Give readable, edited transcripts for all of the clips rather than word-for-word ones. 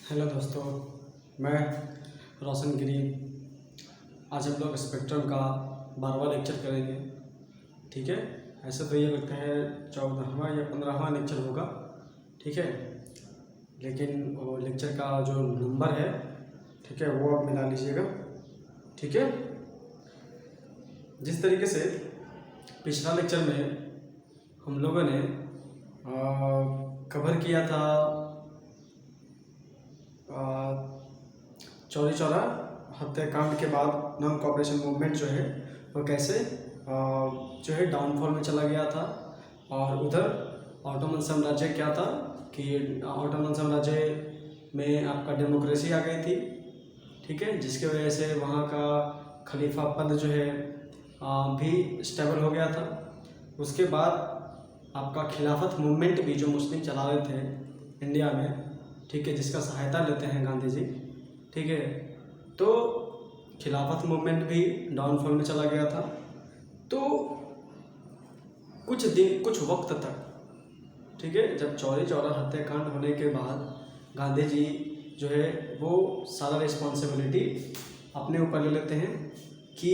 Hello दोस्तों, मैं रोशन गिरी। आज हम लोग स्पेक्ट्रम का 12वां लेक्चर करेंगे। ठीक है, ऐसे तो ये लगता है 14वां या 15वां लेक्चर होगा। ठीक है, लेकिन वो लेक्चर का जो नंबर है, ठीक है, वो आप मिला लीजिएगा। ठीक है, जिस तरीके से पिछला लेक्चर में हम लोगों ने कवर किया था चौरी चौरा हत्याकांड के बाद नॉन कॉपरेशन मूवमेंट जो है वो कैसे जो है डाउनफॉल में चला गया था। और उधर ऑटोमन साम्राज्य क्या था कि ऑटोमन साम्राज्य में आपका डेमोक्रेसी आ गई थी। ठीक है, जिसके वजह से वहाँ का खलीफा पद जो है भी स्टेबल हो गया था। उसके बाद आपका खिलाफत मूवमेंट भी जो मुस्लिम चला रहे थे इंडिया में, ठीक है, जिसका सहायता लेते हैं गांधी जी। ठीक है, तो खिलाफत मूवमेंट भी डाउनफॉल में चला गया था। तो कुछ वक्त तक, ठीक है, जब चौरी चौरा हत्याकांड होने के बाद गांधी जी जो है वो सारा रिस्पॉन्सिबिलिटी अपने ऊपर ले लेते हैं कि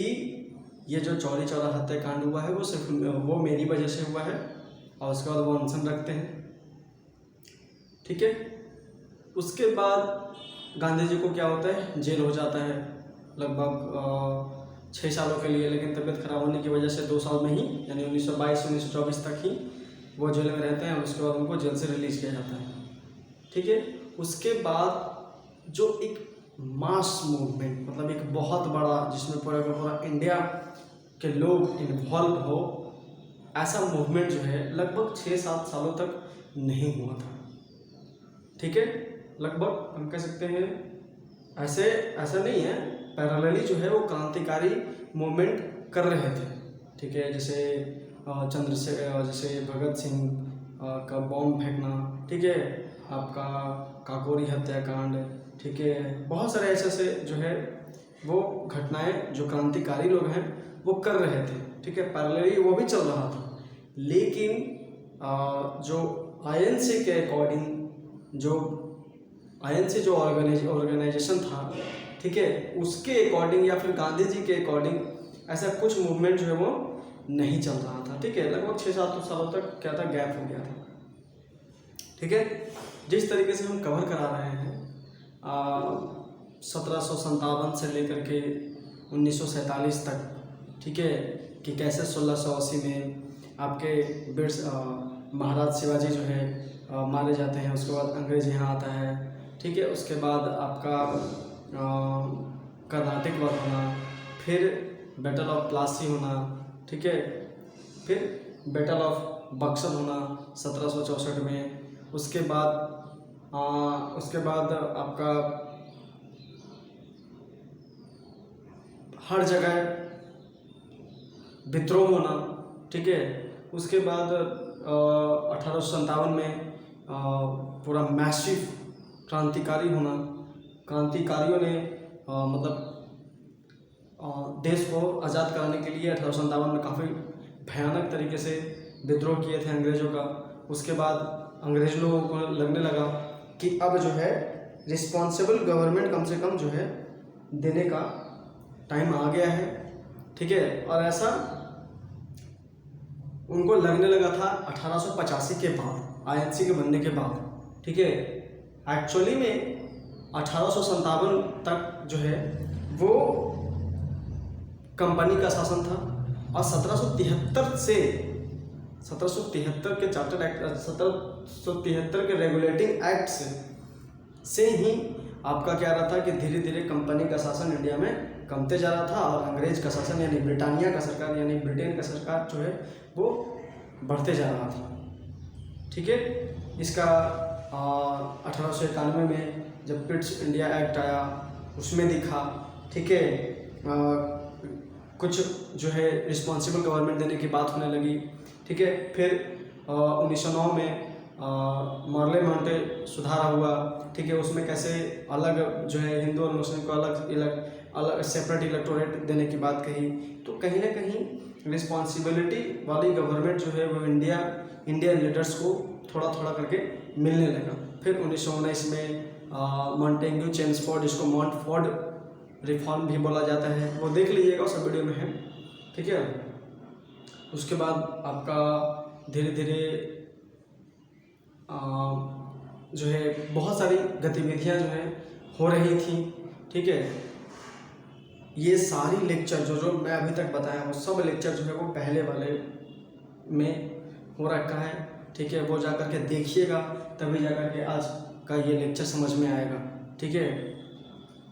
ये जो चौरी चौरा हत्याकांड हुआ है वो सिर्फ वो मेरी वजह से हुआ है। और उसके बाद वो अनशन रखते हैं। ठीक है, उसके बाद गांधी जी को क्या होता है, जेल हो जाता है लगभग 6 सालों के लिए। लेकिन तबीयत खराब होने की वजह से 2 साल में ही, यानी 1922-1924 तक ही वो जेल में रहते हैं। और उसके बाद उनको जेल से रिलीज किया जाता है। ठीक है, उसके बाद जो एक मास मूवमेंट, मतलब एक बहुत बड़ा, जिसमें पूरा का पूरा इंडिया के लोग इन्वॉल्व हो, ऐसा मूवमेंट जो है लगभग 6-7 सालों तक नहीं हुआ था। ठीक है, लगभग हम कह सकते हैं ऐसा नहीं है, पैरेलली जो है वो क्रांतिकारी मूवमेंट कर रहे थे। ठीक है, जैसे जैसे भगत सिंह का बॉम्ब फेंकना, ठीक है, आपका काकोरी हत्याकांड, ठीक है, बहुत सारे ऐसे जो है वो घटनाएं जो क्रांतिकारी लोग हैं वो कर रहे थे। ठीक है, पैरेलली वो भी चल रहा था। लेकिन जो आईएनसी के अकॉर्डिंग, आईएनसी जो ऑर्गेनाइजेशन था, ठीक है, उसके अकॉर्डिंग या फिर गांधी जी के अकॉर्डिंग ऐसा कुछ मूवमेंट जो है वो नहीं चल रहा था। ठीक है, लगभग 6-7 सालों तक क्या था, गैप हो गया था। ठीक है, जिस तरीके से हम कवर करा रहे हैं 1757 से लेकर के 1947 तक, ठीक है, कि कैसे 1680 में आपके महाराज शिवाजी जो है मारे जाते हैं। उसके बाद अंग्रेज यहाँ आता है। ठीक है, उसके बाद आपका कर्नाटक वॉर होना, फिर बैटल ऑफ प्लासी होना, ठीक है, फिर बैटल ऑफ बक्सर होना 1764 में। उसके बाद आपका हर जगह विद्रोह होना। ठीक है, उसके बाद 1857 में पूरा मैसिव क्रांतिकारी होना। क्रांतिकारियों ने मतलब देश को आज़ाद कराने के लिए 1857 में काफ़ी भयानक तरीके से विद्रोह किए थे अंग्रेज़ों का। उसके बाद अंग्रेज लोगों को लगने लगा कि अब जो है रिस्पॉन्सिबल गवर्नमेंट कम से कम जो है देने का टाइम आ गया है। ठीक है, और ऐसा उनको लगने लगा था 1885 के बाद, आईएनसी के बनने के बाद। ठीक है, एक्चुअली में 1857 तक जो है वो कंपनी का शासन था। और 1773 के चार्टर्ड एक्ट, 1773 के रेगुलेटिंग एक्ट से ही आपका क्या रहा था कि धीरे धीरे कंपनी का शासन इंडिया में कमते जा रहा था। और अंग्रेज का शासन, यानी ब्रिटानिया का सरकार, यानी ब्रिटेन का सरकार जो है वो बढ़ते जा रहा था। ठीक है, इसका 1891 में जब पिट्स इंडिया एक्ट आया उसमें दिखा। ठीक है, कुछ जो है रिस्पॉन्सिबल गवर्नमेंट देने की बात होने लगी। ठीक है, फिर 1909 में मार्ले मॉन्टे सुधार हुआ। ठीक है, उसमें कैसे अलग जो है हिंदू और मुस्लिम को अलग सेपरेट इलेक्टोरेट देने की बात कही। तो कहीं ना कहीं रिस्पॉन्सिबिलिटी वाली गवर्नमेंट जो है वो इंडियन लीडर्स को थोड़ा थोड़ा करके मिलने लगा। फिर 1919 में मॉन्टेग्यू चेम्सफोर्ड, जिसको मॉन्टफोर्ड रिफॉर्म भी बोला जाता है, वो देख लीजिएगा, सब वीडियो में है, ठीक है। उसके बाद आपका धीरे धीरे जो है बहुत सारी गतिविधियां जो है हो रही थी, ठीक है। ये सारी लेक्चर जो मैं अभी तक बताया वो सब लेक्चर जो है वो पहले वाले में हो रखा है, ठीक है। वो जा कर के देखिएगा, तभी जा कर के आज का ये लेक्चर समझ में आएगा, ठीक है।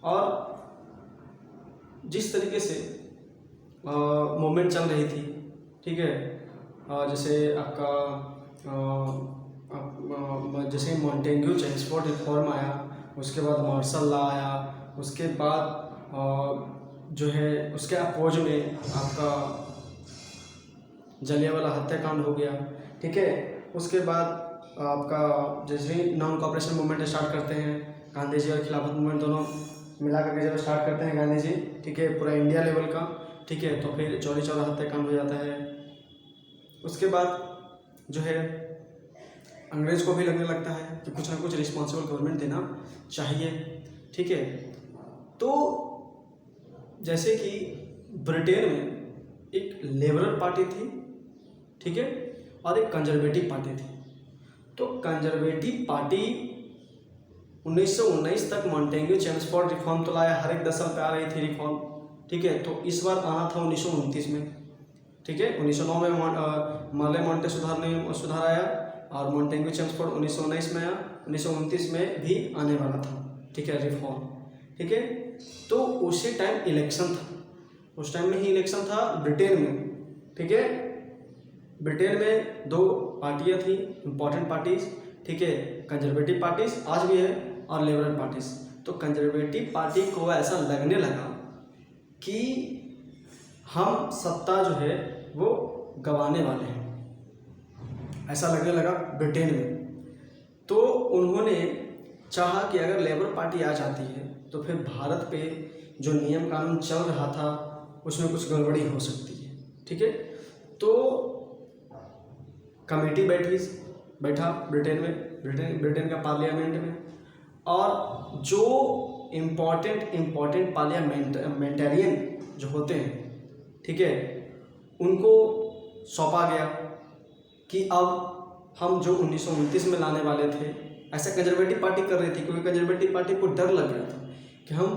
और जिस तरीके से मूवमेंट चल रही थी, ठीक है, जैसे आपका जैसे मॉन्टेग्यू चेम्सफोर्ड रिफॉर्म आया, उसके बाद मार्शल लॉ आया, उसके बाद जो है उसके अपोज में आपका जलियांवाला हत्याकांड हो गया, ठीक है। उसके बाद आपका जैसे ही नॉन कॉपरेशन मूवमेंट स्टार्ट करते हैं, गांधी जी और खिलाफत मूवमेंट दोनों मिला करके जब स्टार्ट करते हैं गांधी जी, ठीक है, पूरा इंडिया लेवल का, ठीक है, तो फिर चौरी चौरा हत्याकांड हो जाता है। उसके बाद जो है अंग्रेज को भी लगने लगता है कि कुछ ना कुछ रिस्पॉन्सिबल गवर्नमेंट देना चाहिए, ठीक है। तो जैसे कि ब्रिटेन में एक लिबरल पार्टी थी, ठीक है, और एक कंजर्वेटिव पार्टी थी। तो कंजर्वेटिव पार्टी 1919 तक मॉन्टेग्यू चेम्सफोर्ड रिफॉर्म तो लाया, हर एक 10 साल पे आ रही थी रिफॉर्म, ठीक है। तो इस बार आना था 1929 में, ठीक है। 1909 में माले मॉन्टे सुधार आया और मॉन्टेग्यू चेम्सफोर्ड 1919 में आया, 1929 में भी आने वाला था, ठीक है, रिफॉर्म, ठीक है। तो उसी टाइम इलेक्शन था, उस टाइम में ही इलेक्शन था ब्रिटेन में, ठीक है। ब्रिटेन में दो पार्टियां थी, इंपॉर्टेंट पार्टीज, ठीक है, कंजर्वेटिव पार्टीज आज भी है और लिबरल पार्टीज। तो कंजर्वेटिव पार्टी को ऐसा लगने लगा कि हम सत्ता जो है वो गंवाने वाले हैं, ऐसा लगने लगा ब्रिटेन में। तो उन्होंने चाहा कि अगर लेबर पार्टी आ जाती है तो फिर भारत पे जो नियम कानून चल रहा था उसमें कुछ गड़बड़ी हो सकती है, ठीक है। तो कमेटी बैठा ब्रिटेन में, ब्रिटेन का पार्लियामेंट में, और जो इम्पोर्टेंट पार्लियामेंटेरियन जो होते हैं, ठीक है, उनको सौंपा गया कि अब हम जो 1929 में लाने वाले थे, ऐसा कंजर्वेटिव पार्टी कर रही थी, क्योंकि कंजर्वेटिव पार्टी को डर लग गया था कि हम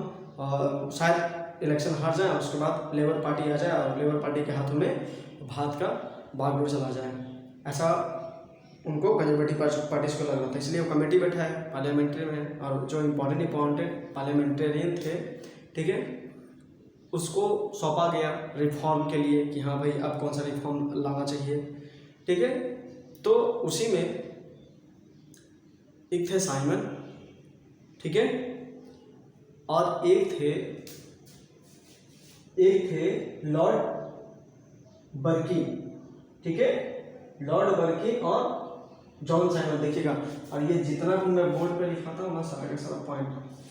शायद इलेक्शन हार जाए, उसके बाद लेबर पार्टी आ जाए और लेबर पार्टी के हाथों में भारत का बागडोर चला जाए, ऐसा उनको कंजर्वेटिव पार्टीज को लग रहा था। इसलिए वो कमेटी बैठा है पार्लियामेंट्री में, और जो इम्पोर्टेंट पार्लियामेंटेरियन थे, ठीक है, उसको सौंपा गया रिफॉर्म के लिए कि हाँ भाई अब कौन सा रिफॉर्म लाना चाहिए, ठीक है। तो उसी में एक थे साइमन, ठीक है, और एक थे लॉर्ड बर्की, ठीक है, लॉर्ड बर्की और जॉन साइमन। देखिएगा, और ये जितना भी मैं बोर्ड पे लिखाता हूँ ना सारा का सारा पॉइंट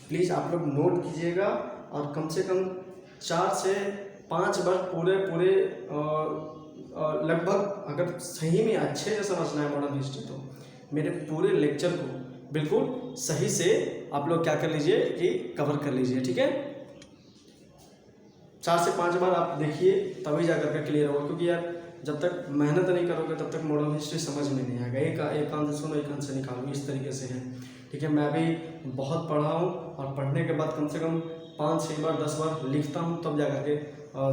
प्लीज़ आप लोग नोट कीजिएगा, और कम से कम 4 से 5 बार पूरे लगभग, अगर सही में अच्छे से समझना है मॉडर्न हिस्ट्री तो मेरे पूरे लेक्चर को बिल्कुल सही से आप लोग क्या कर लीजिए कि कवर कर लीजिए, ठीक है। 4 से 5 बार आप देखिए, तभी जा कर के क्लियर होगा, क्योंकि यार जब तक मेहनत नहीं करोगे तब तक मॉडर्न हिस्ट्री समझ में नहीं आएगा। एक कान से सुनो, एक कान से निकालो, इस तरीके से है, ठीक है। मैं भी बहुत पढ़ा हूँ, और पढ़ने के बाद कम से कम 5-6 बार 10 बार लिखता हूँ, तब जा कर के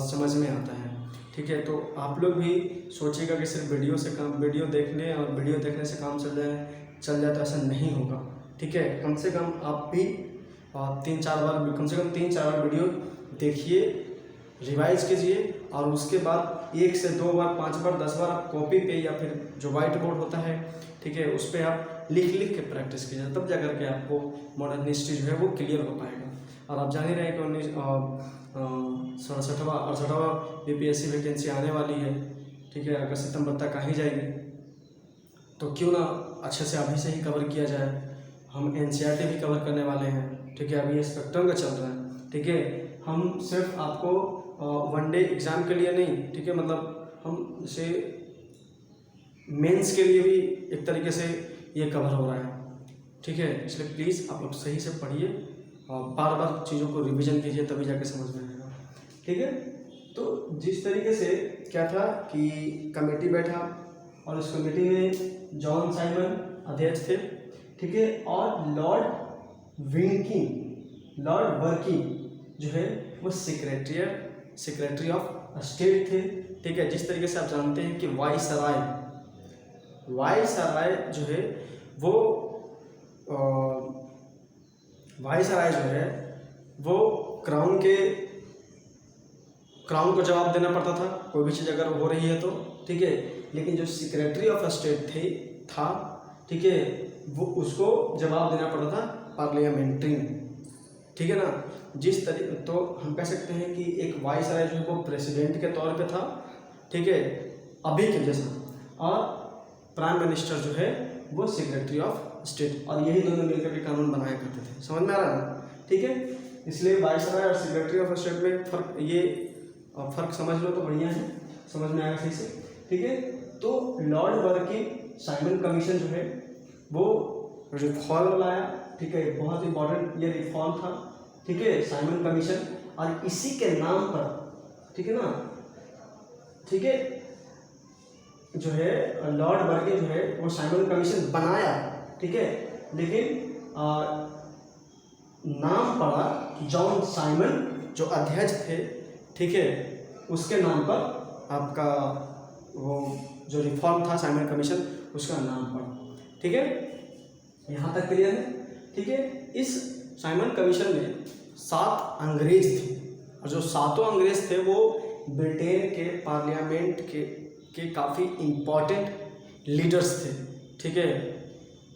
समझ में आता है, ठीक है। तो आप लोग भी सोचिएगा कि सिर्फ वीडियो देखने से काम चल जाए तो ऐसा नहीं होगा, ठीक है। कम से कम आप भी 3-4 बार वीडियो देखिए, रिवाइज कीजिए, और उसके बाद 1 से 2 बार 5 बार 10 बार आप कॉपी पे या फिर जो व्हाइट बोर्ड होता है, ठीक है, उस पर आप लिख के प्रैक्टिस कीजिए, तब जा करके आपको मॉडर्न हिस्ट्री जो है वो क्लियर हो पाएगा। और आप जान ही रहे कि 67वां BPSC वैकेंसी आने वाली है, ठीक है, अगस्त सितंबर तक आ ही जाएगी, तो क्यों ना अच्छे से अभी से ही कवर किया जाए। हम NCERT भी कवर करने वाले हैं, ठीक है, अभी ये स्पेक्ट्रम का चल रहा है, ठीक है। हम सिर्फ आपको 1 डे एग्ज़ाम के लिए नहीं, ठीक है, मतलब हम जैसे मेंस के लिए भी एक तरीके से ये कवर हो रहा है, ठीक है, इसलिए प्लीज़ आप लोग सही से पढ़िए और बार बार चीज़ों को रिवीजन कीजिए, तभी जाके समझ में आएगा। ठीक है, तो जिस तरीके से क्या था कि कमेटी बैठा और उस कमेटी में जॉन साइमन अध्यक्ष थे, ठीक है, और लॉर्ड वर्किंग जो है वो सेक्रेटरी ऑफ स्टेट थे। ठीक है, जिस तरीके से आप जानते हैं कि वायसराय जो है वो वायसराय जो है वो क्राउन को जवाब देना पड़ता था कोई भी चीज़ अगर हो रही है तो। ठीक है, लेकिन जो सेक्रेटरी ऑफ स्टेट था, ठीक है, वो उसको जवाब देना पड़ता था पार्लियामेंट्री में। ठीक है ना, जिस तरीके तो हम कह सकते हैं कि एक वायसराय जो है वो प्रेसिडेंट के तौर पे था, ठीक है, अभी के जैसा, और प्राइम मिनिस्टर जो है वो सेक्रेटरी ऑफ स्टेट, और यही दोनों मिलकर के कानून बनाया करते थे। समझ में आ रहा है? ठीक है, इसलिए वायसराय और सेक्रेटरी ऑफ स्टेट में फर्क समझ लो तो बढ़िया है, समझ में आएगा सही से। ठीक है, तो लॉर्ड वर्किंग साइमन कमीशन जो है वो रिफॉर्म लाया। ठीक है, बहुत इंपॉर्टेंट ये रिफॉर्म था। ठीक है, साइमन कमीशन, और इसी के नाम पर, ठीक है ना, ठीक है, जो है लॉर्ड वर्किंग जो है वो साइमन कमीशन बनाया। ठीक है, लेकिन नाम पड़ा जॉन साइमन जो अध्यक्ष थे। ठीक है, उसके नाम पर आपका वो जो रिफॉर्म था साइमन कमीशन उसका नाम पड़ा। ठीक है, यहाँ तक क्लियर है? ठीक है, इस साइमन कमीशन में 7 अंग्रेज थे, और जो 7 अंग्रेज थे वो ब्रिटेन के पार्लियामेंट के काफ़ी इम्पॉर्टेंट लीडर्स थे। ठीक है,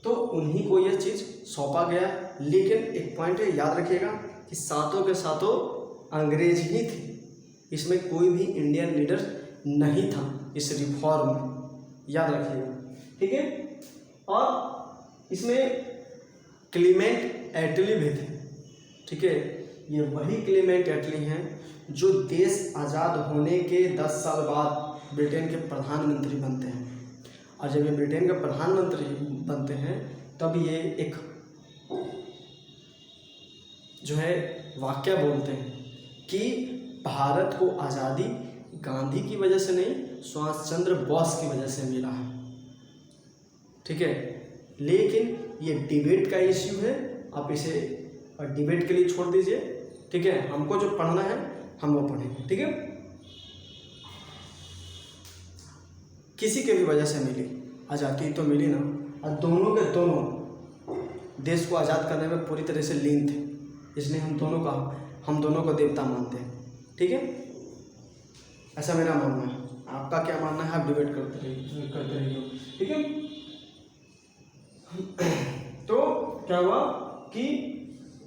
तो उन्हीं को यह चीज़ सौंपा गया, लेकिन एक पॉइंट है, याद रखिएगा कि 7 के 7 अंग्रेज ही थे, इसमें कोई भी इंडियन लीडर नहीं था इस रिफॉर्म में, याद रखिएगा। ठीक है, और इसमें क्लीमेंट एटली भी थे। ठीक है, ये वही क्लीमेंट एटली हैं जो देश आज़ाद होने के 10 साल बाद ब्रिटेन के प्रधानमंत्री बनते हैं, और जब ये ब्रिटेन के प्रधानमंत्री बनते हैं तब ये एक जो है वाक्य बोलते हैं कि भारत को आज़ादी गांधी की वजह से नहीं, सुभाष चंद्र बोस की वजह से मिला है। ठीक है, लेकिन ये डिबेट का इश्यू है, आप इसे डिबेट के लिए छोड़ दीजिए। ठीक है, हमको जो पढ़ना है हम वो पढ़ेंगे। ठीक है, किसी के भी वजह से मिली आज़ादी तो मिली ना, और दोनों के दोनों देश को आज़ाद करने में पूरी तरह से लीन थे, इसलिए हम दोनों को देवता मानते हैं। ठीक है, ऐसा मेरा मानना है। आपका क्या मानना है आप डिबेट करते रहिए। ठीक है, तो क्या हुआ कि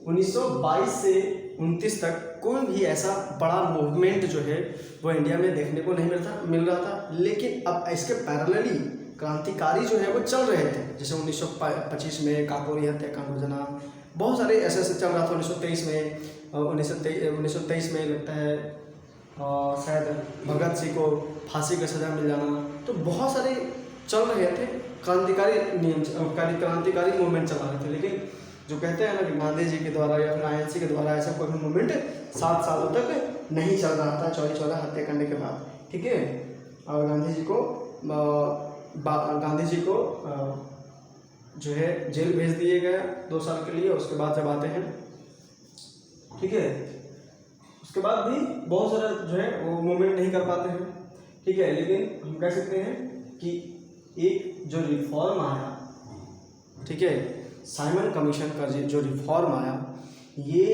1922 से 1929 तक कोई भी ऐसा बड़ा मूवमेंट जो है वो इंडिया में देखने को नहीं मिल रहा था, लेकिन अब इसके पैरेलली क्रांतिकारी जो है वो चल रहे थे। जैसे 1925 में काकोरी हत्याकांड योजना, बहुत सारे ऐसे चल रहा था। 1923 में लगता है शायद भगत सिंह को फांसी का सजा मिल जाना, तो बहुत सारे चल रहे थे क्रांतिकारी मूवमेंट चला रहे थे। लेकिन जो कहते हैं ना कि गांधी जी के द्वारा या फिर INC के द्वारा ऐसा कोई भी मूवमेंट 7 सालों तक नहीं चल रहा था, चौरी चौरा हत्या करने के बाद। ठीक है, और गांधी जी को जो है जेल भेज दिए गए 2 साल के लिए। उसके बाद जब आते हैं, ठीक है, उसके बाद भी बहुत सारा जो है वो मूवमेंट नहीं कर पाते हैं। ठीक है, लेकिन हम कह सकते हैं कि एक जो रिफॉर्म आया, ठीक है, साइमन कमीशन का जो रिफॉर्म आया, ये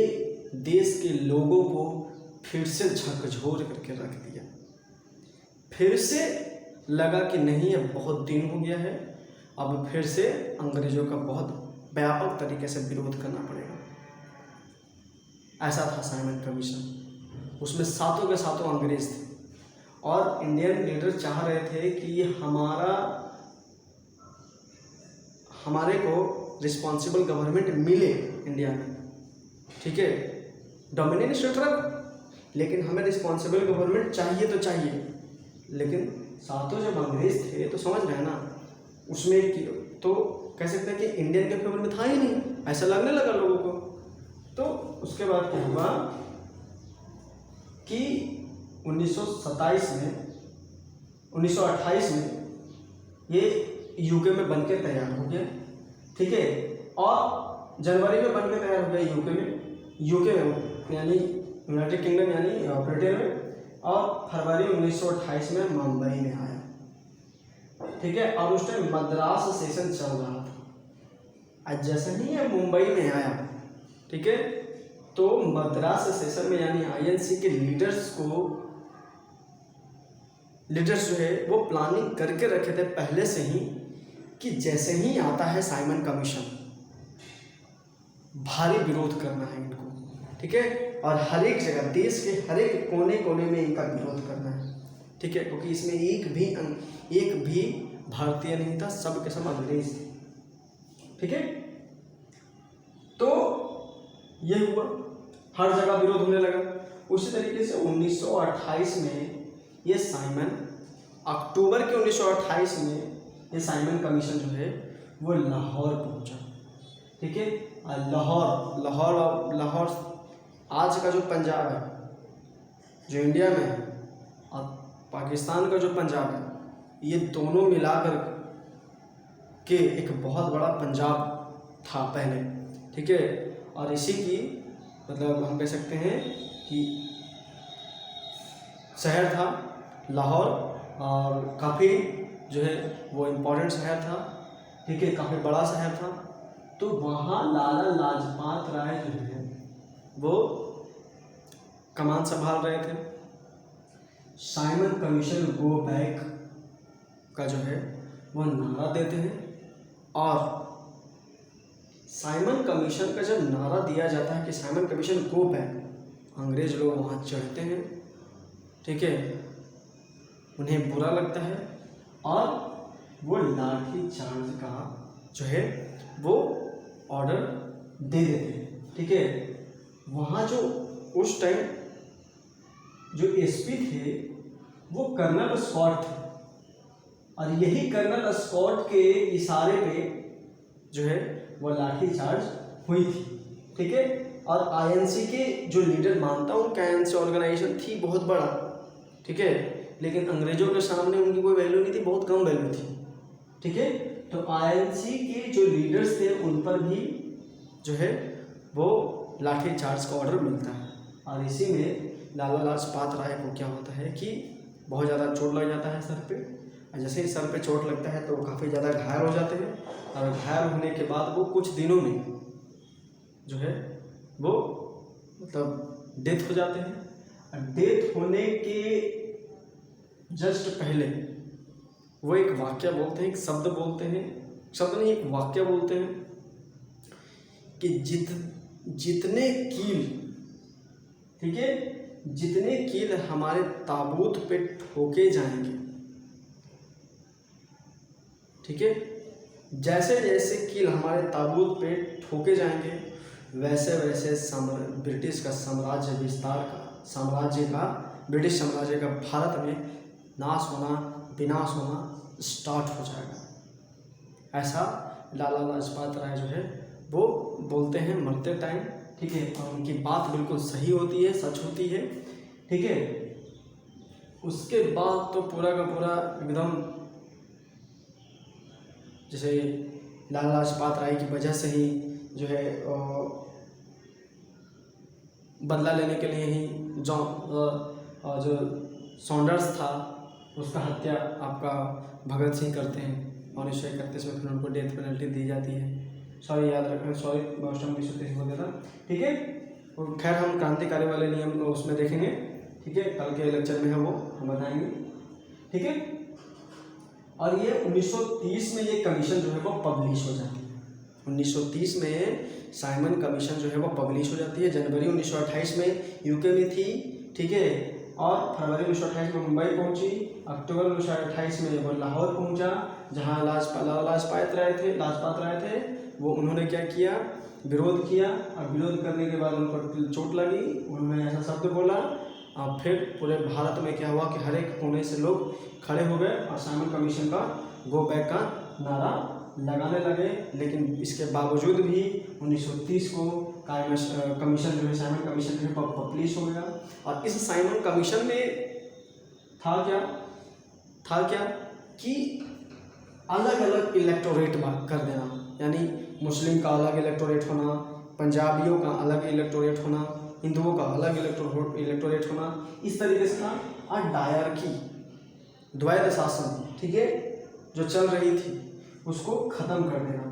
देश के लोगों को फिर से झकझोर करके रख दिया। फिर से लगा कि नहीं, अब बहुत दिन हो गया है, अब फिर से अंग्रेजों का बहुत व्यापक तरीके से विरोध करना पड़ेगा। ऐसा था साइमन कमीशन। उसमें 7 के 7 अंग्रेज थे, और इंडियन लीडर चाह रहे थे कि हमारे को रिस्पॉन्सिबल गवर्नमेंट मिले इंडिया में। ठीक है, डोमिनियन स्टेट रख, लेकिन हमें रिस्पॉन्सिबल गवर्नमेंट चाहिए तो चाहिए। लेकिन 7 जब अंग्रेज थे तो समझ रहे हैं ना, उसमें तो कह सकते हैं कि इंडियन के फेवर में था ही नहीं, ऐसा लगने लगा लोगों को। तो उसके बाद क्या हुआ कि 1927 में 1928 में ये यूके में बनके तैयार हो गया, ठीक है। और जनवरी में बनके तैयार हो गया यूके में यानी यूनाइटेड किंगडम यानी ब्रिटेन में, और फरवरी 1928 में मुंबई में आया, ठीक है। और उस टाइम मद्रास सेशन चल रहा था। आज जैसे ही ये मुंबई में आया, ठीक है, तो मद्रास सेशन में यानी आईएनसी के लीडर्स जो है वो प्लानिंग करके रखे थे पहले से ही कि जैसे ही आता है साइमन कमीशन, भारी विरोध करना है इनको, ठीक है। और हर एक जगह, देश के हर एक कोने कोने में इनका विरोध करना है, ठीक है, क्योंकि इसमें एक भी भारतीय नहीं था, सब के सब अंग्रेज थे, ठीक है। तो ये हुआ, हर जगह विरोध होने लगा। उसी तरीके से 1928 में ये साइमन, अक्टूबर के 1928 में ये साइमन कमीशन जो है वो लाहौर पहुंचा, ठीक है। लाहौर आज का जो पंजाब है, जो इंडिया में है, और पाकिस्तान का जो पंजाब है, ये दोनों मिलाकर के एक बहुत बड़ा पंजाब था पहले, ठीक है। और इसी की मतलब हम कह सकते हैं कि शहर था लाहौर, और काफ़ी जो है वो इम्पोर्टेंट शहर था, ठीक है, काफ़ी बड़ा शहर था। तो वहाँ लाला लाजपत राय जो है वो कमान संभाल रहे थे। साइमन कमीशन गो बैक का जो है वो नारा देते हैं, और साइमन कमीशन का जब नारा दिया जाता है कि साइमन कमीशन गो बैक, अंग्रेज लोग वहाँ चढ़ते हैं, ठीक है, उन्हें बुरा लगता है और वो लाठी चार्ज का जो है वो ऑर्डर दे देते हैं, ठीक है। वहाँ जो उस टाइम जो एसपी थे वो कर्नल स्कॉट थे, और यही कर्नल स्कॉट के इशारे पे जो है वो लाठी चार्ज हुई थी, ठीक है। और आईएनसी के जो लीडर, मानता हूँ कि आईएनसी ऑर्गेनाइजेशन थी बहुत बड़ा, ठीक है, लेकिन अंग्रेजों के सामने उनकी कोई वैल्यू नहीं थी, बहुत कम वैल्यू थी, ठीक है। तो आईएनसी के जो लीडर्स थे उन पर भी जो है वो लाठी चार्ज का ऑर्डर मिलता है। और इसी में लाला लाजपत राय को क्या होता है कि बहुत ज़्यादा चोट लग जाता है सर पे, और जैसे ही सर पे चोट लगता है तो वो काफ़ी ज़्यादा घायल हो जाते हैं, और घायल होने के बाद वो कुछ दिनों में जो है वो मतलब डेथ हो जाते हैं। और डेथ होने के जस्ट पहले वो एक वाक्य बोलते हैं, एक शब्द बोलते हैं, शब्द नहीं एक वाक्य बोलते हैं कि जितने कील, ठीक है, जितने कील हमारे ताबूत पे ठोके जाएंगे, ठीक है, जैसे जैसे कील हमारे ताबूत पे ठोके जाएंगे वैसे वैसे ब्रिटिश का ब्रिटिश साम्राज्य का भारत में नाश होना, विनाश होना स्टार्ट हो जाएगा। ऐसा लाला लाजपत राय जो है वो बोलते हैं मरते टाइम, ठीक है, और उनकी बात बिल्कुल सही होती है, सच होती है, ठीक है। उसके बाद तो पूरा का पूरा एकदम जैसे लाला लाजपत राय की वजह से ही जो है बदला लेने के लिए ही जो सॉन्डर्स था उसका हत्या आपका भगत सिंह करते हैं 1931 में, फिर उनको डेथ पेनल्टी दी जाती है। सॉरी याद रखना, सॉरी मैं उस टाइम 1930 बोल देता, ठीक है। और खैर हम क्रांतिकारी वाले नियम उसमें देखेंगे, ठीक है, कल के लेक्चर में वो हम बताएंगे, ठीक है। और ये 1930 में ये कमीशन जो है वो पब्लिश हो जाती है। 1930 में साइमन कमीशन जो है वो पब्लिश हो जाती है। जनवरी 1928 में यूके में थी, ठीक है, और फरवरी 1928 में मुंबई पहुंची। अक्टूबर 1928 में वो लाहौर पहुंचा, जहां लाजपत राय थे। वो उन्होंने क्या किया, विरोध किया, और विरोध करने के बाद उन पर चोट लगी, उन्होंने ऐसा शब्द बोला, और फिर पूरे भारत में क्या हुआ कि हर एक कोने से लोग खड़े हो गए और साइमन कमीशन का गो बैक का नारा लगाने लगे, लेकिन इसके बावजूद भी 1930 को कमीशन जो है, साइमन कमीशन जो है पब्लिश हो गया। और इस साइमन कमीशन में था क्या कि अलग अलग इलेक्टोरेट कर देना, यानी मुस्लिम का अलग इलेक्टोरेट होना, पंजाबियों का अलग इलेक्टोरेट होना, हिंदुओं का अलग इलेक्टोरेट होना, इस तरीके से था। और डायरकी, द्वैध शासन, ठीक है, जो चल रही थी उसको ख़त्म कर देना,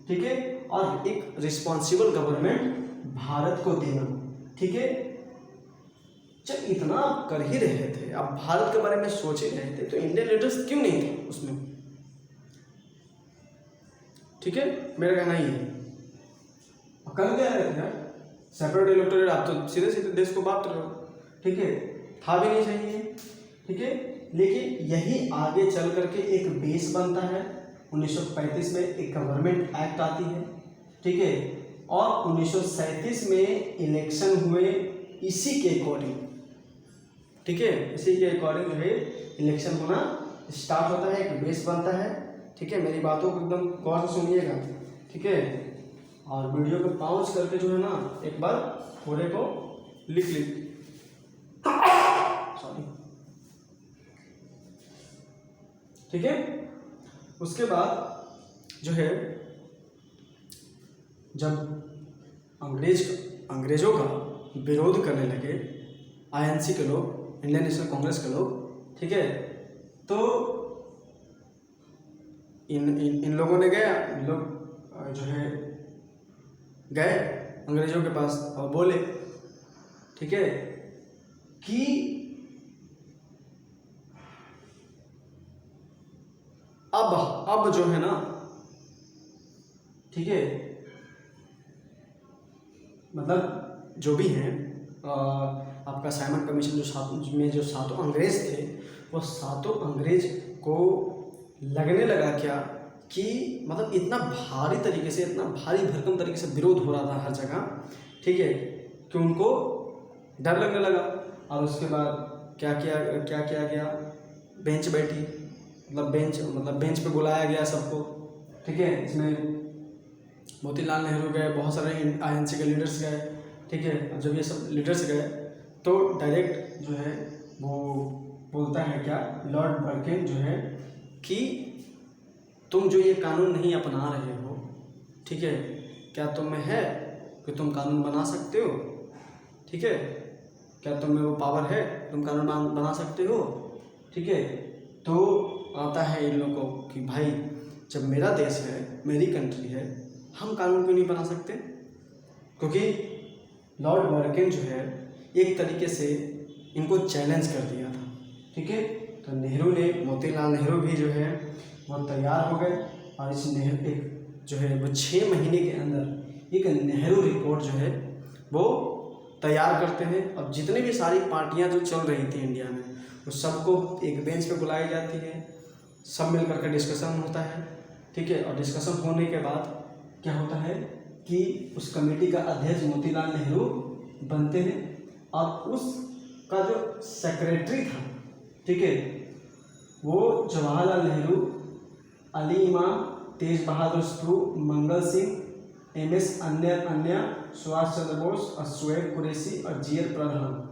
ठीक है, और एक रिस्पॉन्सिबल गवर्नमेंट भारत को देना, ठीक है। जब इतना आप कर ही रहे थे, आप भारत के बारे में सोच ही रहे थे, तो इंडियन लीडर्स क्यों नहीं थे उसमें, ठीक है, मेरा कहना ही है। कर क्या रहे थे यार, सेपरेट इलेक्टोरेट, आप तो सीधे सीधे देश को बांट रहे हो, ठीक है, था भी नहीं चाहिए, ठीक है। लेकिन यही आगे चल करके एक बेस बनता है। 1935 में एक गवर्नमेंट एक्ट आती है, ठीक है, और 1937 में इलेक्शन हुए इसी के अकॉर्डिंग, ठीक है, इसी के अकॉर्डिंग जो है इलेक्शन होना स्टार्ट होता है, एक बेस बनता है, ठीक है। मेरी बातों को एकदम गौर से सुनिएगा, ठीक है, और वीडियो को पॉज करके जो है ना एक बार पूरे को लिख सॉरी, ठीक है। उसके बाद जो है जब अंग्रेजों का विरोध करने लगे आईएनसी के लोग, इंडियन नेशनल कांग्रेस के लोग, ठीक है, तो इन लोगों ने इन लोग जो है गए अंग्रेजों के पास और बोले, ठीक है, कि अब जो है ना, ठीक है, मतलब जो भी है आपका साइमन कमीशन जो सातों अंग्रेज थे, वो सातों अंग्रेज को लगने लगा क्या कि मतलब इतना भारी तरीके से, इतना भारी भरकम तरीके से विरोध हो रहा था हर जगह, ठीक है, कि उनको डर लगने लगा। और उसके बाद क्या किया गया, बेंच बैठी, मतलब बेंच पे बुलाया गया सबको, ठीक है। इसमें मोतीलाल नेहरू गए, बहुत सारे आईएनसी के लीडर्स गए, ठीक है। अब जब ये सब लीडर्स गए तो डायरेक्ट जो है वो बोलता है क्या, लॉर्ड बर्किन जो है, कि तुम जो ये कानून नहीं अपना रहे हो, ठीक है, क्या तुम में है कि तुम कानून बना सकते हो, ठीक है, क्या तुम में वो पावर है तुम कानून बना सकते हो, ठीक है। तो आता है इन लोगों को कि भाई जब मेरा देश है, मेरी कंट्री है, हम कानून क्यों नहीं बना सकते, क्योंकि लॉर्ड बर्किन जो है एक तरीके से इनको चैलेंज कर दिया था, ठीक है। तो नेहरू ने, मोतीलाल नेहरू भी जो है वो तैयार हो गए, और इस एक जो है वो 6 महीने के अंदर एक नेहरू रिपोर्ट जो है वो तैयार करते हैं। अब जितने भी सारी पार्टियां जो चल रही थी इंडिया में, वो सबको एक बेंच पे बुलाई जाती है, सब मिल करके डिस्कशन होता है, ठीक है। और डिस्कशन होने के बाद क्या होता है कि उस कमेटी का अध्यक्ष मोतीलाल नेहरू बनते हैं, और उसका जो सेक्रेटरी था, ठीक है, वो जवाहरलाल नेहरू, अली इमाम, तेज बहादुर सप्रू, मंगल सिंह, MS अन्य, सुभाष चंद्र बोस और शोएब कुरैशी और GL प्रधान।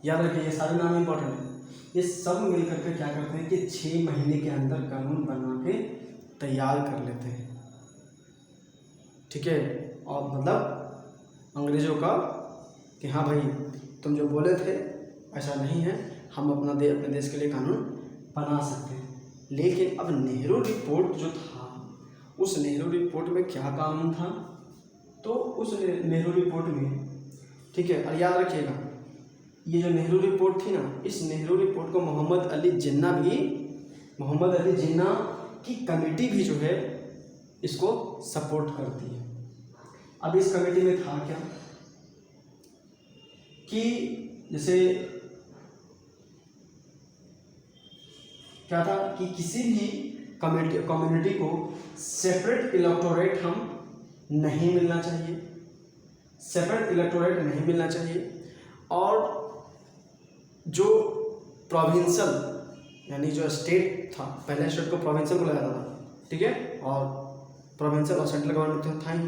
याद रखिए ये सारे नाम इंपॉर्टेंट है। ये सब मिल करके क्या करते हैं कि 6 महीने के अंदर कानून बना के तैयार कर लेते हैं, ठीक है। और मतलब अंग्रेजों का कि हाँ भाई तुम जो बोले थे ऐसा नहीं है, हम अपने देश के लिए कानून बना सकते हैं। लेकिन अब नेहरू रिपोर्ट जो था, उस नेहरू रिपोर्ट में क्या कानून था, तो उस नेहरू रिपोर्ट में, ठीक है, और याद रखिएगा ये जो नेहरू रिपोर्ट थी ना, इस नेहरू रिपोर्ट को मोहम्मद अली जिन्ना की कमेटी भी जो है इसको सपोर्ट करती है। अब इस कमेटी में था क्या कि जैसे क्या था कि किसी भी कम्युनिटी को सेपरेट इलेक्टोरेट नहीं मिलना चाहिए, और जो प्रोविंशियल यानी जो स्टेट था, पहले स्टेट को प्रोविंशियल बुलाया जाता था, ठीक है, और प्रोविंशियल और सेंट्रल गवर्नमेंट तो था ही।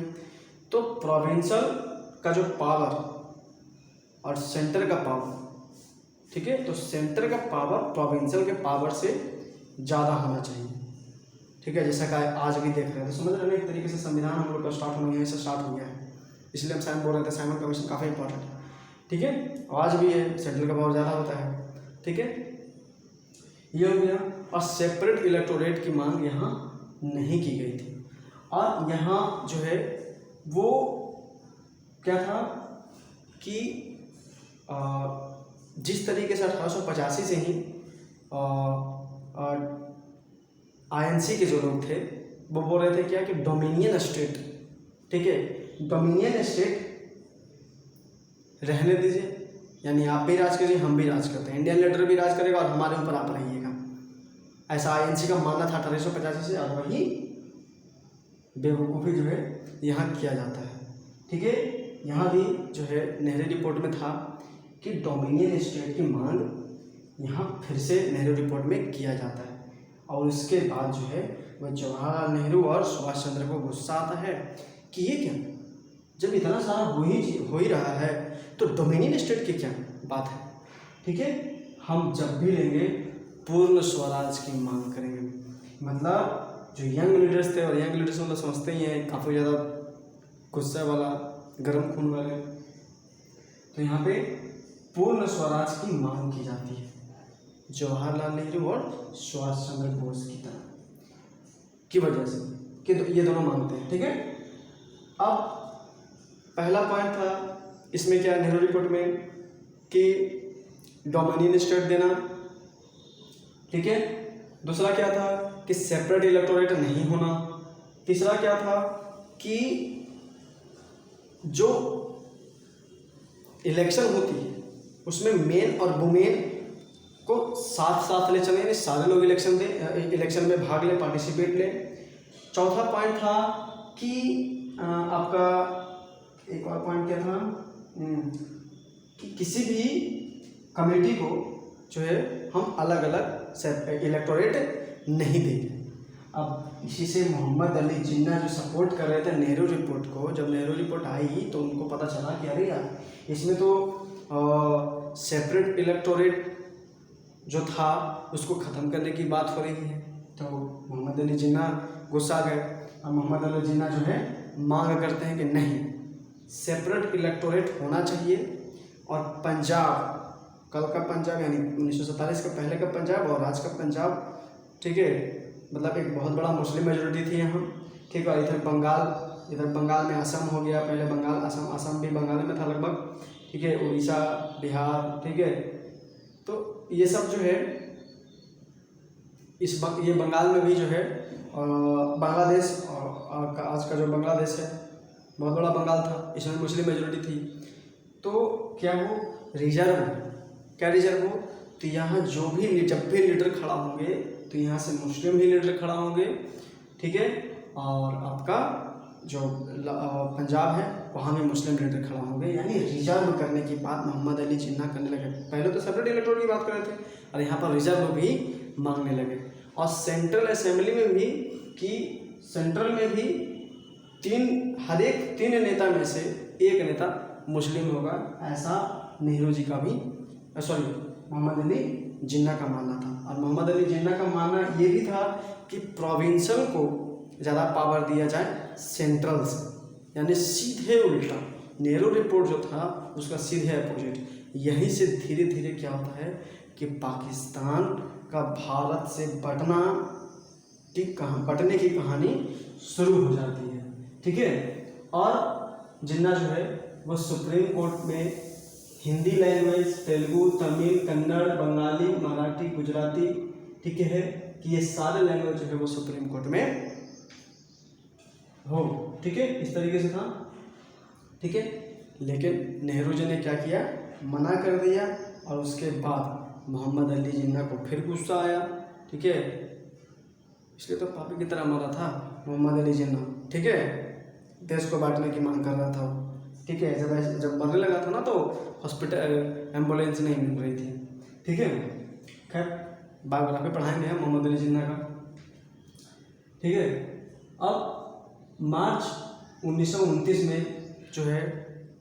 तो प्रोविंशियल का जो पावर और सेंटर का पावर, ठीक है, तो सेंटर का पावर प्रोविंशियल के पावर से ज़्यादा होना चाहिए, ठीक है, जैसा कि आज भी देख रहे हैं। तो समझ रहे हैं एक तरीके से संविधान हम लोग का स्टार्ट होना यहीं से स्टार्ट हो गया है, इसलिए हम साइमन बोल रहे थे, साइमन कमीशन काफ़ी इंपॉर्टेंट है, ठीक है। आज भी है, सेंट्रल का पावर ज़्यादा होता है, ठीक है, ये हो गया। और सेपरेट इलेक्टोरेट की मांग यहाँ नहीं की गई थी। और यहाँ जो है वो क्या था कि जिस तरीके से 1885 से ही INC के जो लोग थे वो बोल रहे थे क्या कि डोमिनियन स्टेट, ठीक है, डोमिनियन स्टेट रहने दीजिए, यानी आप भी राज करिए हम भी राज करते हैं, इंडियन लीडर भी राज करेगा और हमारे ऊपर आप रहिएगा, ऐसा INC का मानना था 1885 से। और वही बेवकूफ़ी जो है यहाँ किया जाता है, ठीक है। यहाँ भी जो है नेहरू रिपोर्ट में था कि डोमिनियन स्टेट की मांग यहाँ फिर से नेहरू रिपोर्ट में किया जाता है। और उसके बाद जो है वह जवाहरलाल नेहरू और सुभाष चंद्र को गुस्सा आता है कि ये क्या, जब इतना सारा हो ही रहा है तो डोमिनियन स्टेट की क्या बात है, ठीक है, हम जब भी लेंगे पूर्ण स्वराज की मांग करेंगे। मतलब जो यंग लीडर्स थे, और यंग लीडर्स मतलब समझते ही हैं काफ़ी ज़्यादा गुस्से वाला, गर्म खून वाले, तो यहाँ पे पूर्ण स्वराज की मांग की जाती है जवाहरलाल नेहरू और सुभाष चंद्र बोस की तरह की वजह से कि ये दोनों मांगते हैं, ठीक है। अब पहला पॉइंट था इसमें क्या नेहरू रिपोर्ट में कि डोमिनियन स्टेट देना, ठीक है। दूसरा क्या था कि सेपरेट इलेक्टोरेट नहीं होना। तीसरा क्या था कि जो इलेक्शन होती है उसमें मेन और वुमेन को साथ साथ ले चलें, सारे लोग इलेक्शन में भाग लें, पार्टिसिपेट लें। चौथा पॉइंट था कि आपका एक और पॉइंट क्या था कि किसी भी कमेटी को जो है हम अलग अलग इलेक्टोरेट नहीं देंगे। अब इसी से मोहम्मद अली जिन्ना जो सपोर्ट कर रहे थे नेहरू रिपोर्ट को, जब नेहरू रिपोर्ट आई तो उनको पता चला कि अरे यार इसमें तो सेपरेट इलेक्टोरेट जो था उसको ख़त्म करने की बात हो रही है। तो मोहम्मद अली जिन्ना गुस्सा गए और मोहम्मद अली जिन्ना जो है मांग करते हैं कि नहीं, सेपरेट इलेक्टोरेट होना चाहिए। और पंजाब, कल का पंजाब यानी 1947 का पहले का पंजाब और आज का पंजाब, ठीक है, मतलब एक बहुत बड़ा मुस्लिम मेजोरिटी थी यहाँ, ठीक है। और इधर बंगाल में असम हो गया, पहले बंगाल असम भी बंगाल में था लगभग, ठीक है, उड़ीसा, बिहार, ठीक है। तो ये सब जो है ये बंगाल में भी जो है बांग्लादेश और आज का जो बांग्लादेश है बहुत बड़ा बंगाल था, इसमें मुस्लिम मेजोरिटी थी। तो क्या वो रिजर्व, क्या रिजर्व हो, तो यहाँ जब भी लीडर खड़ा होंगे तो यहाँ से मुस्लिम ही लीडर खड़ा होंगे, ठीक है। और आपका जो पंजाब है वहाँ में मुस्लिम लीडर खड़ा होंगे, यानी रिजर्व करने की बात मोहम्मद अली जिन्ना करने लगे। पहले तो सेपरेट इलेक्टोरेट की बात कर रहे थे और यहाँ पर रिजर्व भी मांगने लगे। और सेंट्रल असेंबली में भी कि सेंट्रल में भी हर एक तीन नेता में से एक नेता मुस्लिम होगा, ऐसा नेहरू जी का भी मोहम्मद अली जिन्ना का मानना था। और मोहम्मद अली जिन्ना का मानना ये भी था कि प्रोविंशियल को ज़्यादा पावर दिया जाए सेंट्रल से, यानी सीधे उल्टा। नेहरू रिपोर्ट जो था उसका सीधे अपोजिट। यहीं से धीरे धीरे क्या होता है कि पाकिस्तान का भारत से बटने की कहानी शुरू हो जाती है, ठीक है। और जिन्ना जो है वो सुप्रीम कोर्ट में हिंदी लैंग्वेज, तेलुगु, तमिल, कन्नड़, बंगाली, मराठी, गुजराती, ठीक है, कि ये सारे लैंग्वेज जो है वो सुप्रीम कोर्ट में हो, ठीक है, इस तरीके से था, ठीक है। लेकिन नेहरू जी ने क्या किया, मना कर दिया। और उसके बाद मोहम्मद अली जिन्ना को फिर गुस्सा आया, ठीक है, इसलिए तो पापी की तरह मरा था मोहम्मद अली जिन्ना, ठीक है, देश को बांटने की मांग कर रहा था, ठीक है। जब मरने लगा था ना तो हॉस्पिटल एम्बुलेंस नहीं मिल रही थी, ठीक है। खैर बायोग्राफी पढ़ाएंगे हम मोहम्मद अली जिन्ना का, ठीक है। अब मार्च 1929 में जो है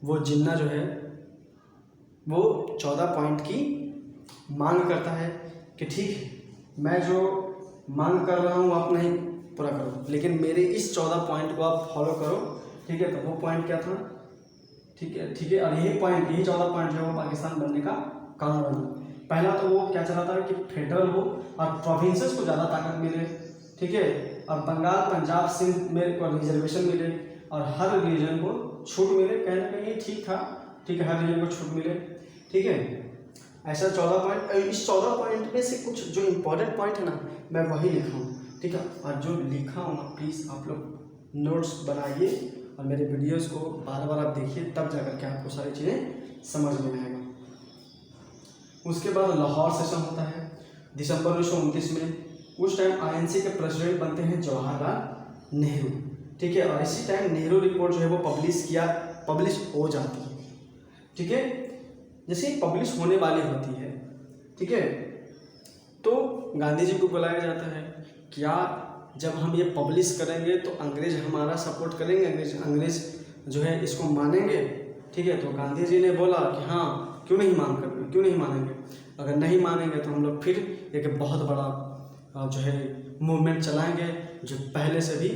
वो जिन्ना जो है वो 14 पॉइंट की मांग करता है कि ठीक है मैं जो मांग कर रहा हूँ आप नहीं पूरा करो, लेकिन मेरे इस 14 पॉइंट को आप फॉलो करो। ठीक है, तो वो पॉइंट क्या था? ठीक है, और यही 14 पॉइंट जो है वो पाकिस्तान बनने का कारण बना। पहला तो वो क्या चाहता था कि फेडरल हो और प्रोविंसेस को ज़्यादा ताकत मिले, ठीक है, और बंगाल, पंजाब, सिंध में को रिजर्वेशन मिले और हर रीजन को छूट मिले। कहीं ना कहीं ठीक था, ठीक है, हर रीजन को छूट मिले। ठीक है, ऐसा 14 पॉइंट। इस 14 पॉइंट में से कुछ जो इम्पोर्टेंट पॉइंट है ना मैं वही लिखा हूँ। ठीक है, और जो लिखा हूँ ना प्लीज़ आप लोग नोट्स बनाइए और मेरे वीडियोस को बार बार आप देखिए, तब जाकर के आपको सारी चीज़ें समझ में आएगा। उसके बाद लाहौर सेशन होता है दिसंबर 1929 में। उस टाइम आईएनसी के प्रेसिडेंट बनते हैं जवाहरलाल नेहरू। ठीक है, और इसी टाइम नेहरू रिपोर्ट जो है वो पब्लिश हो जाती है। ठीक है, जैसे ही पब्लिश होने वाली होती है, ठीक है, तो गांधी जी को बुलाया जाता है। क्या जब हम ये पब्लिश करेंगे तो अंग्रेज हमारा सपोर्ट करेंगे, अंग्रेज जो है इसको मानेंगे? ठीक है, तो गांधी जी ने बोला कि हाँ क्यों नहीं मानेंगे, अगर नहीं मानेंगे तो हम लोग फिर एक बहुत बड़ा जो है मूवमेंट चलाएंगे जो पहले से भी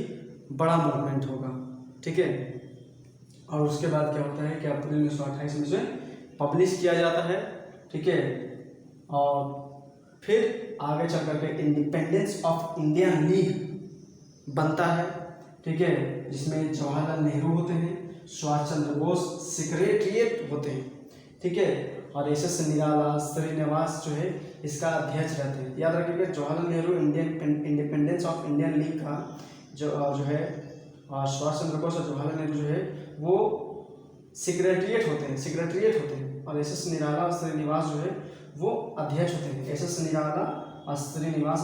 बड़ा मूवमेंट होगा। ठीक है, और उसके बाद क्या होता है कि अप्रैल 1928 में से पब्लिश किया जाता है। ठीक है, और फिर आगे चल करके इंडिपेंडेंस ऑफ इंडियन लीग बनता है। ठीक है, जिसमें जवाहरलाल नेहरू होते हैं, सुभाष चंद्र बोस सेक्रेटरीट होते हैं। ठीक है, और एस निराला, श्रीनिवास जो है इसका अध्यक्ष रहते हैं। याद रखिएगा Jawaharlal Nehru independence of Indian league का जो है सुभाष चंद्र बोस और जवाहरलाल नेहरू जो है वो सेक्रेटरीट होते हैं और एस निराला और श्रीनिवास जो है वो अध्यक्ष होते हैं। एस निराला और श्रीनिवास